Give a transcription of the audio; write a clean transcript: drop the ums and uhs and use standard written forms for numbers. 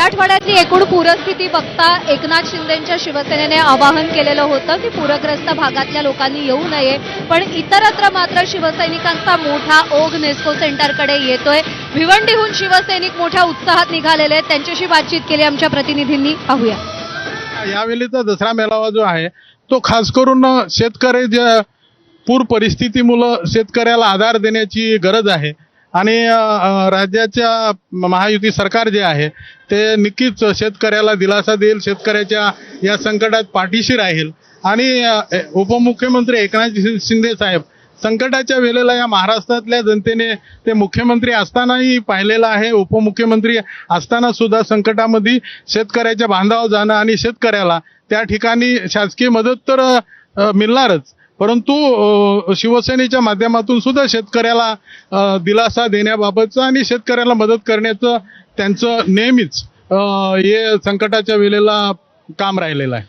मराठवाड्यातली एकूण पूरस्थिती बघता एकनाथ शिंदेंच्या शिवसेनेने आवाहन केलेलं होतं की पूरग्रस्त भागातल्या लोकांनी येऊ नये, पण इतरत्र मात्र शिवसैनिकांचा मोठा ओघ नेस्को सेंटरकडे येतोय। भिवंडीहून शिवसैनिक मोठ्या उत्साहात निघालेले आहेत, त्यांच्याशी बातचीत केली आमच्या प्रतिनिधींनी। पाहूया। यावेळीचा दसरा मेळावा जो आहे तो खास करून शेतकऱ्याच्या पूर परिस्थितीमुळे शेतकऱ्याला आधार देण्याची गरज आहे आणि राज्याच्या महायुती सरकार जे आहे ते नक्कीच शेतकऱ्याला दिलासा देईल, शेतकऱ्याच्या या संकटात पाठीशी राहील। आणि उपमुख्यमंत्री एकनाथ शिंदे साहेब संकटाच्या वेळेला या महाराष्ट्रातल्या जनतेने ते मुख्यमंत्री असतानाही पाहिलेलं आहे, उपमुख्यमंत्री असताना सुद्धा संकटामध्ये शेतकऱ्याच्या बांधावर जाणं आणि शेतकऱ्याला त्या ठिकाणी शासकीय मदत तर मिळणारच, परंतु शिवसेनेच्या माध्यमातून सुद्धा शेतकऱ्याला दिलासा देण्याबाबतचं आणि शेतकऱ्याला मदत करण्याचं त्यांचं नेहमीच हे संकटाच्या वेळेला काम राहिलेलं आहे।